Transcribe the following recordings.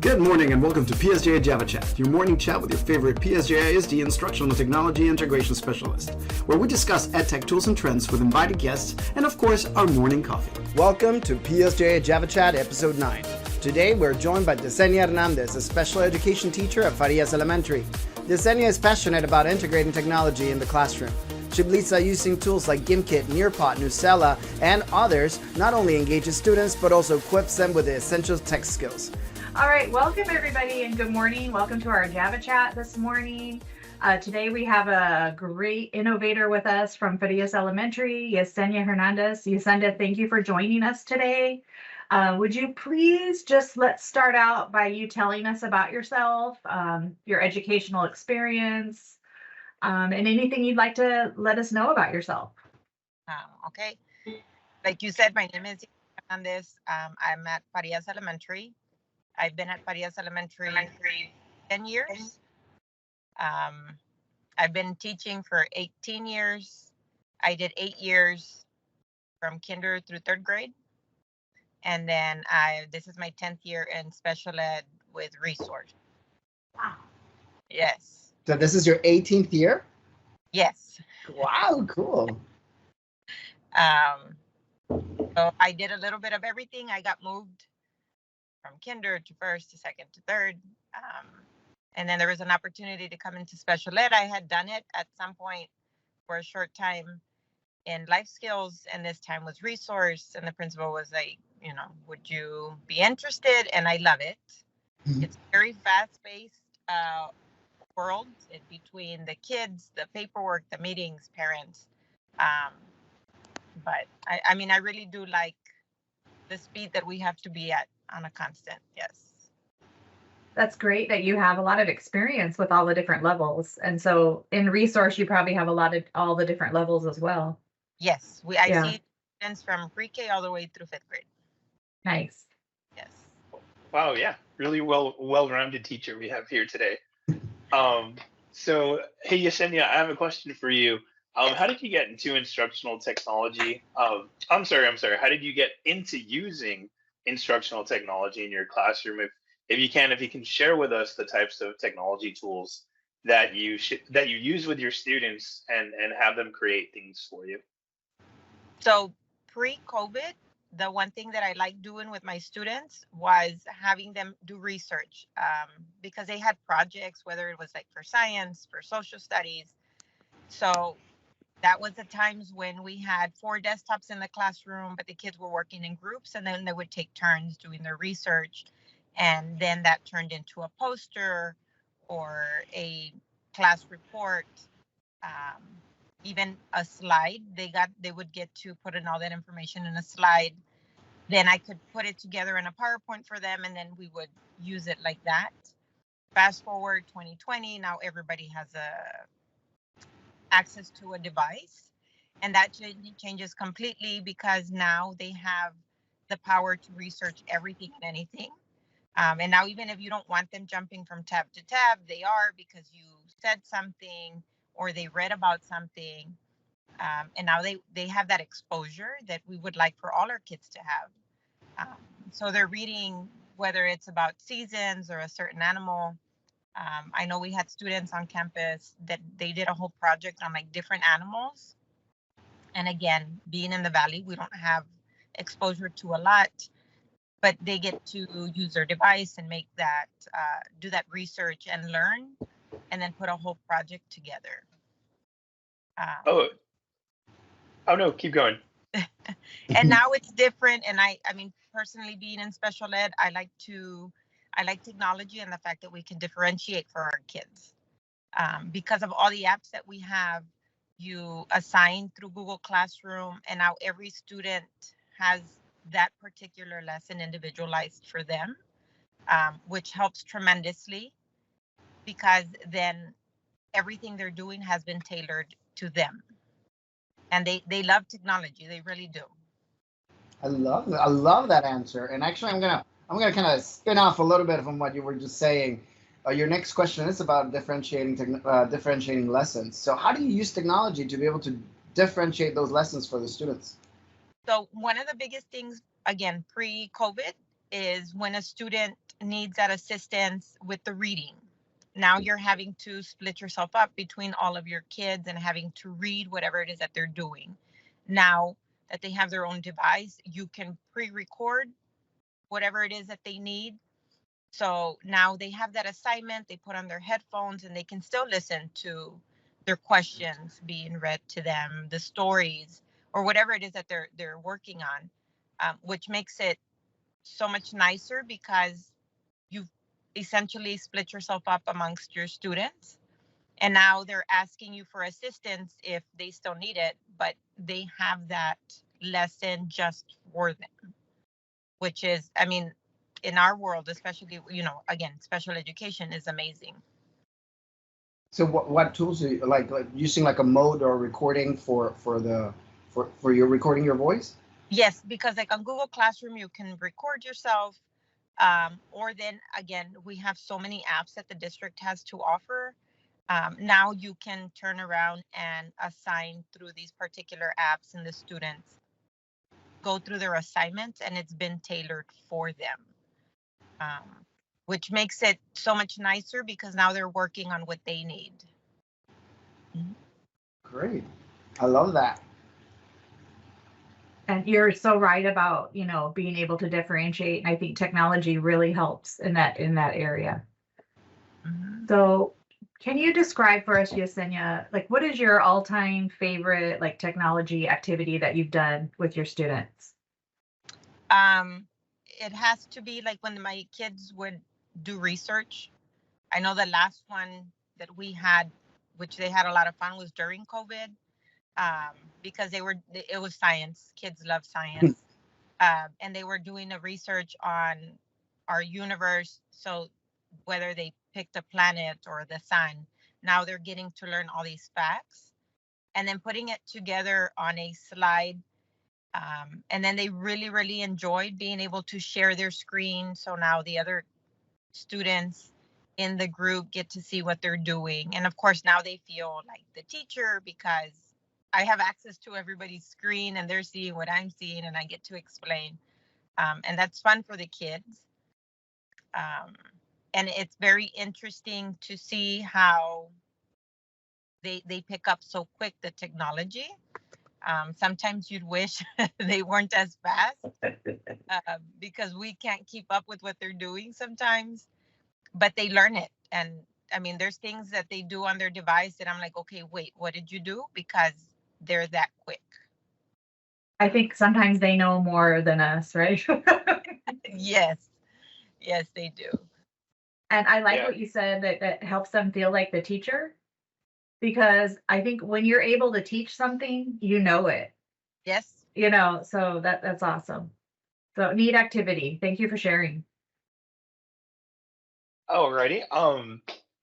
Good morning and welcome to PSJA Java Chat, your morning chat with your favorite PSJA ISD Instructional Technology Integration Specialist, where we discuss EdTech tools and trends with invited guests and, of course, our morning coffee. Welcome to PSJA Java Chat Episode 9. Today we're joined by Yessenia Hernandez, a special education teacher at Farias Elementary. Yesenia is passionate about integrating technology in the classroom. She believes that using tools like Gimkit, Nearpod, Newsela, and others not only engages students but also equips them with the essential tech skills. All right, welcome everybody and good morning. Welcome to our Java Chat this morning. Today we have a great innovator with us from Farias Elementary, Yessenia Hernandez. Yesenia, thank you for joining us today. Would you please let's start out by you telling us about yourself, your educational experience, and anything you'd like to let us know about yourself. Okay. Like you said, my name is Yessenia Hernandez. I'm at Farias Elementary. I've been at Farias Elementary 10 years. I've been teaching for 18 years. I did 8 years from kinder through 3rd grade. And then this is my 10th year in special ed with resource. Wow. Yes. So this is your 18th year? Yes. Wow, cool. So I did a little bit of everything. I got moved from kinder to 1st to 2nd to 3rd. And then there was an opportunity to come into special ed. I had done it at some point for a short time in life skills, and this time was resource. And the principal was like, would you be interested? And I love it. Mm-hmm. It's a very fast-paced world between the kids, the paperwork, the meetings, parents. But I really do like the speed that we have to be at on a constant. Yes. That's great that you have a lot of experience with all the different levels. And so in resource, you probably have all the different levels as well. Yes. I see students from pre-K all the way through 5th grade. Nice. Yes. Wow. Yeah. Really well-rounded teacher we have here today. So, hey, Yesenia, I have a question for you. How did you get into instructional technology? I'm sorry. How did you get into using instructional technology in your classroom? If you can share with us the types of technology tools that you use with your students and have them create things for you. So pre-COVID, the one thing that I liked doing with my students was having them do research because they had projects, whether it was like for science, for social studies. So that was the times when we had 4 desktops in the classroom, but the kids were working in groups, and then they would take turns doing their research. And then that turned into a poster or a class report, even a slide. They would get to put in all that information in a slide. Then I could put it together in a PowerPoint for them, and then we would use it like that. Fast forward 2020, now everybody has access to a device, and that changes completely because now they have the power to research everything and anything. And now even if you don't want them jumping from tab to tab, they are, because you said something or they read about something. And now they have that exposure that we would like for all our kids to have. So they're reading, whether it's about seasons or a certain animal. I know we had students on campus that they did a whole project on like different animals. And again, being in the Valley, we don't have exposure to a lot, but they get to use their device and make that, do that research and learn, and then put a whole project together. Oh no, keep going. And now it's different. And I mean, personally, being in special ed, I like technology and the fact that we can differentiate for our kids. Because of all the apps that we have, you assign through Google Classroom, and now every student has that particular lesson individualized for them, which helps tremendously because then everything they're doing has been tailored to them. And they love technology. They really do. I love that answer. And actually, I'm gonna kind of spin off a little bit from what you were just saying. Your next question is about differentiating lessons. So how do you use technology to be able to differentiate those lessons for the students? So one of the biggest things, again, pre-COVID, is when a student needs that assistance with the reading. Now you're having to split yourself up between all of your kids and having to read whatever it is that they're doing. Now that they have their own device, you can pre-record whatever it is that they need. So now they have that assignment, they put on their headphones and they can still listen to their questions being read to them, the stories, or whatever it is that they're working on, which makes it so much nicer because you've essentially split yourself up amongst your students. And now they're asking you for assistance if they still need it, but they have that lesson just for them, which is, I mean, in our world, especially, again, special education is amazing. So what tools are you like using, like a mode or recording for your recording your voice? Yes, because like on Google Classroom, you can record yourself. Or then again, we have so many apps that the district has to offer. Now you can turn around and assign through these particular apps, and the students go through their assignments and it's been tailored for them. Which makes it so much nicer because now they're working on what they need. Great. I love that. And you're so right about, being able to differentiate. And I think technology really helps in that area. Mm-hmm. So can you describe for us, Yesenia, like what is your all-time favorite like technology activity that you've done with your students? It has to be like when my kids would do research. I know the last one that we had, which they had a lot of fun, was during COVID, because it was science. Kids love science. And they were doing a research on our universe. So whether they picked a planet or the sun, now they're getting to learn all these facts and then putting it together on a slide. And then they really, really enjoyed being able to share their screen. So now the other students in the group get to see what they're doing. And of course, now they feel like the teacher because I have access to everybody's screen and they're seeing what I'm seeing and I get to explain. And that's fun for the kids. And it's very interesting to see how they pick up so quick the technology. Sometimes you'd wish they weren't as fast because we can't keep up with what they're doing sometimes, but they learn it. And I mean, there's things that they do on their device that I'm like, okay, wait, what did you do? Because they're that quick. I think sometimes they know more than us, right? Yes, they do. And I like what you said that helps them feel like the teacher, because I think when you're able to teach something, you know it. Yes. So that's awesome. So neat activity. Thank you for sharing. Alrighty.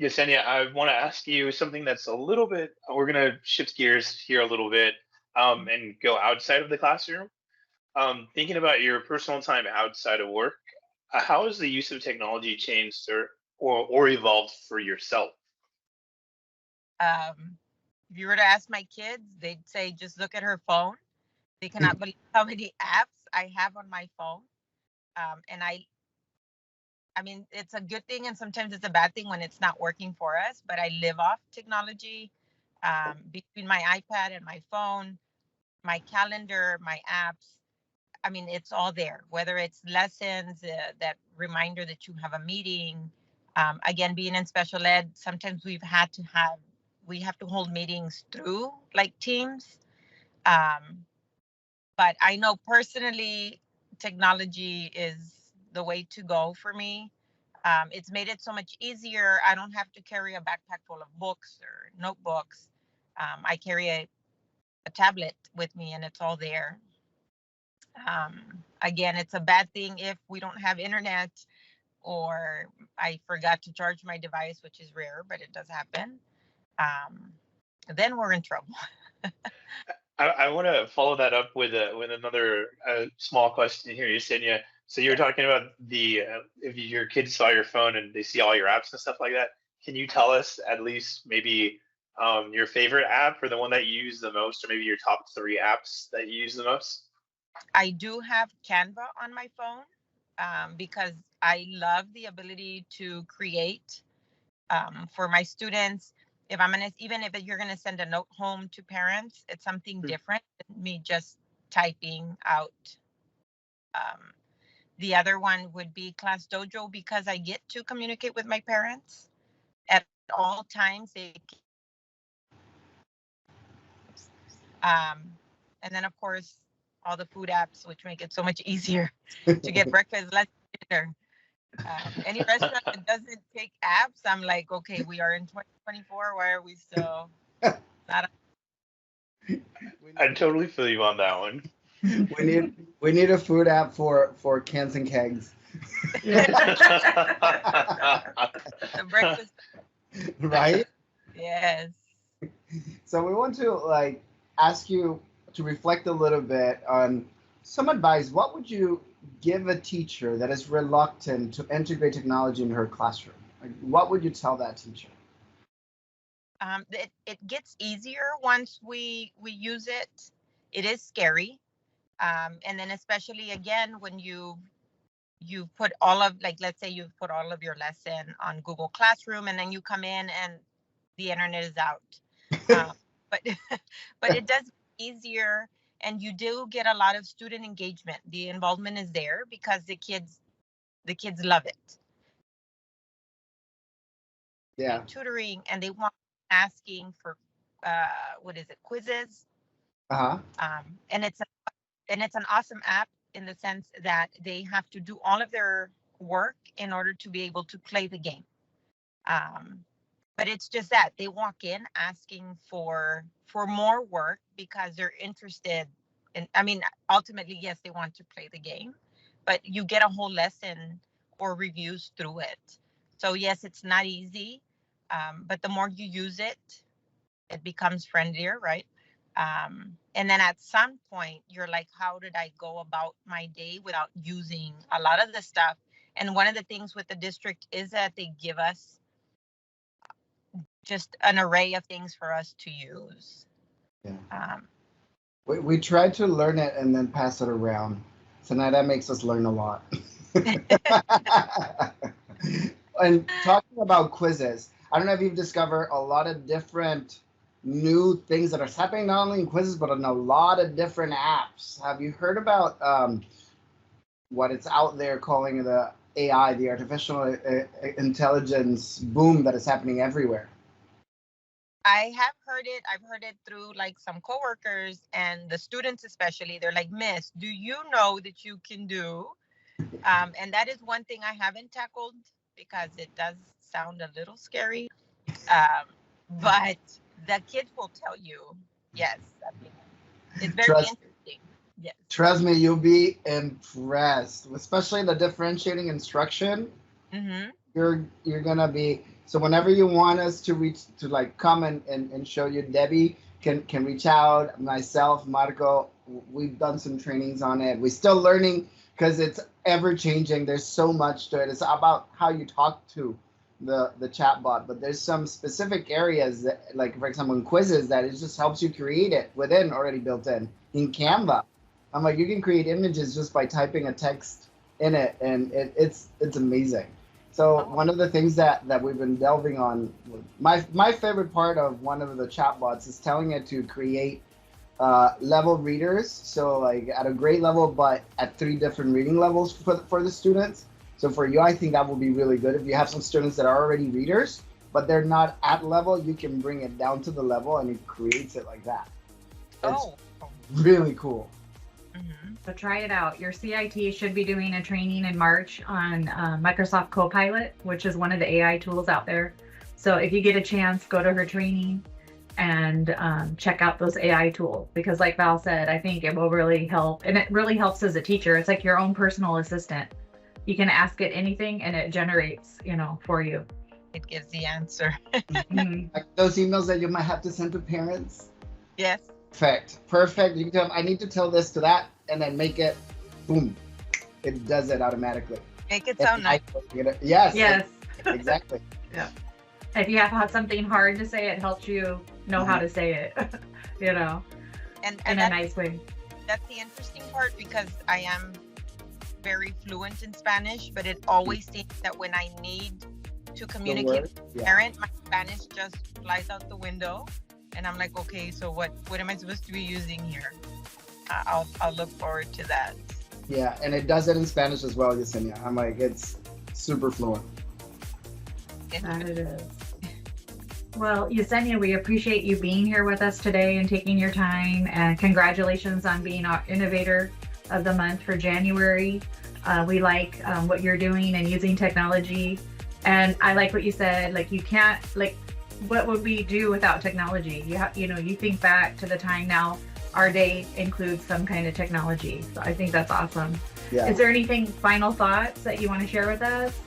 Yesenia, I want to ask you something that's a little bit, we're going to shift gears here a little bit and go outside of the classroom. Thinking about your personal time outside of work, how has the use of technology changed or evolved for yourself? If you were to ask my kids, they'd say, just look at her phone. They cannot believe how many apps I have on my phone. And I mean, it's a good thing and sometimes it's a bad thing when it's not working for us, but I live off technology between my iPad and my phone, my calendar, my apps. I mean, it's all there, whether it's lessons, that reminder that you have a meeting. Again, being in special ed, sometimes we have to hold meetings through like Teams. But I know personally, technology is the way to go for me. It's made it so much easier. I don't have to carry a backpack full of books or notebooks. I carry a tablet with me and it's all there. Again, it's a bad thing if we don't have internet or I forgot to charge my device, which is rare, but it does happen. Then we're in trouble. I want to follow that up with another small question here, Yesenia. So you were talking about if your kids saw your phone and they see all your apps and stuff like that. Can you tell us at least maybe your favorite app or the one that you use the most, or maybe your top 3 apps that you use the most? I do have Canva on my phone. because I love the ability to create for my students. If I'm gonna, even if you're gonna send a note home to parents, it's something different than me just typing out. The other one would be Class Dojo, because I get to communicate with my parents at all times. And then of course all the food apps, which make it so much easier to get breakfast, lunch, dinner. Any restaurant that doesn't take apps, I'm like, okay, we are in 2024. Why are we still not? I totally feel you on that one. We need a food app for cans and kegs. The breakfast. Right? Yes. So we want to like ask you to reflect a little bit on some advice. What would you give a teacher that is reluctant to integrate technology in her classroom? Like, what would you tell that teacher? It gets easier once we use it. It is scary. And then especially again, when you put all of, like, let's say you've put all of your lesson on Google Classroom, and then you come in and the internet is out. But it does get easier, and you do get a lot of student engagement. The involvement is there because the kids love it. Yeah. Tutoring, and they want asking for quizzes. And it's an awesome app in the sense that they have to do all of their work in order to be able to play the game. But it's just that they walk in asking for more work because they're interested in, I mean, ultimately, yes, they want to play the game, but you get a whole lesson or reviews through it. So yes, it's not easy, but the more you use it, it becomes friendlier, right? And then at some point, you're like, how did I go about my day without using a lot of the stuff? And one of the things with the district is that they give us just an array of things for us to use. Yeah. We try to learn it and then pass it around. So now that makes us learn a lot. And talking about quizzes, I don't know if you've discovered a lot of different new things that are happening, not only in quizzes, but on a lot of different apps. Have you heard about what it's out there calling the AI, the artificial intelligence boom that is happening everywhere? I have heard it. I've heard it through like some coworkers and the students especially. They're like, Miss, do you know that you can do? And that is one thing I haven't tackled because it does sound a little scary. But the kids will tell you, yes. I mean, it's very interesting. Yes. Trust me, you'll be impressed, especially the differentiating instruction. Mm-hmm. You're gonna be, so whenever you want us to reach to like come and show you, Debbie can reach out, myself, Marco, we've done some trainings on it. We're still learning because it's ever changing. There's so much to it. It's about how you talk to the chat bot, but there's some specific areas that, like for example in quizzes, that it just helps you create it within, already built in Canva. I'm like, you can create images just by typing a text in it, and it's amazing. So one of the things that we've been delving on, my favorite part of one of the chatbots is telling it to create level readers. So like at a grade level, but at 3 different reading levels for the students. So for you, I think that will be really good. If you have some students that are already readers, but they're not at level, you can bring it down to the level and it creates it like that. It's really cool. Mm-hmm. So try it out. Your CIT should be doing a training in March on Microsoft Copilot, which is one of the AI tools out there. So if you get a chance, go to her training and check out those AI tools, because like Val said, I think it will really help. And it really helps as a teacher. It's like your own personal assistant. You can ask it anything and it generates, for you. It gives the answer. Mm-hmm. Like those emails that you might have to send to parents. Yes. Perfect. You can tell them, I need to tell this to that, and then make it, boom. It does it automatically. Make it sound nice. Yes. Exactly. Yeah. If you have something hard to say, it helps you know how to say it, and in a nice way. That's the interesting part, because I am very fluent in Spanish, but it always seems that when I need to communicate with a parent, my Spanish just flies out the window. And I'm like, okay, so what am I supposed to be using here? I'll look forward to that. Yeah, and it does it in Spanish as well, Yesenia. I'm like, it's super fluent. That it is. Well, Yesenia, we appreciate you being here with us today and taking your time. And congratulations on being our Innovator of the Month for January. We like what you're doing and using technology. And I like what you said, like you can't, like, what would we do without technology? You think back to the time now, our day includes some kind of technology. So I think that's awesome. Yeah. Is there anything, final thoughts that you want to share with us?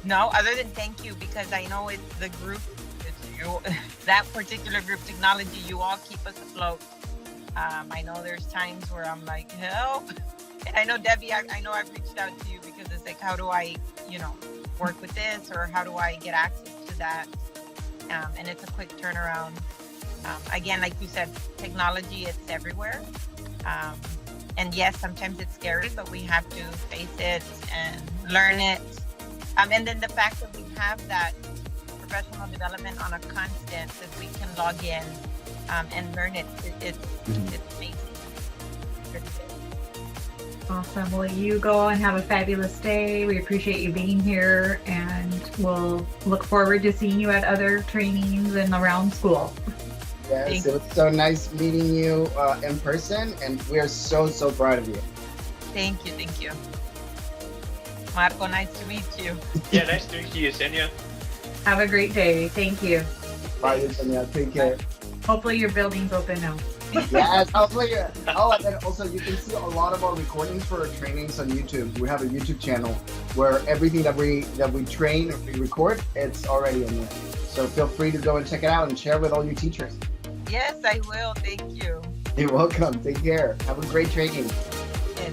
No, other than thank you, because I know it's the group, it's you, that particular group technology, you all keep us afloat. I know there's times where I'm like, help. And I know, Debbie, I know I've reached out to you because it's like, how do I, work with this, or how do I get access to that? And it's a quick turnaround. Again, like you said, technology, it's everywhere. And yes, sometimes it's scary, but we have to face it and learn it. And then the fact that we have that professional development on a constant, that we can log in and learn it, it's amazing. Pretty good. Awesome. Well, you go and have a fabulous day. We appreciate you being here, and we'll look forward to seeing you at other trainings and around school. Yes, it was so nice meeting you in person, and we are so proud of you. Thank you. Marco, nice to meet you. Yeah, nice to meet you, Yesenia. Have a great day. Thank you. Bye, Yesenia. Take care. Hopefully your building's open now. Yes, hopefully. Oh, and then also you can see a lot of our recordings for our trainings on YouTube. We have a YouTube channel where everything that we train or we record, it's already in there. So feel free to go and check it out and share with all your teachers. Yes, I will. Thank you. You're welcome. Take care. Have a great training. Yes.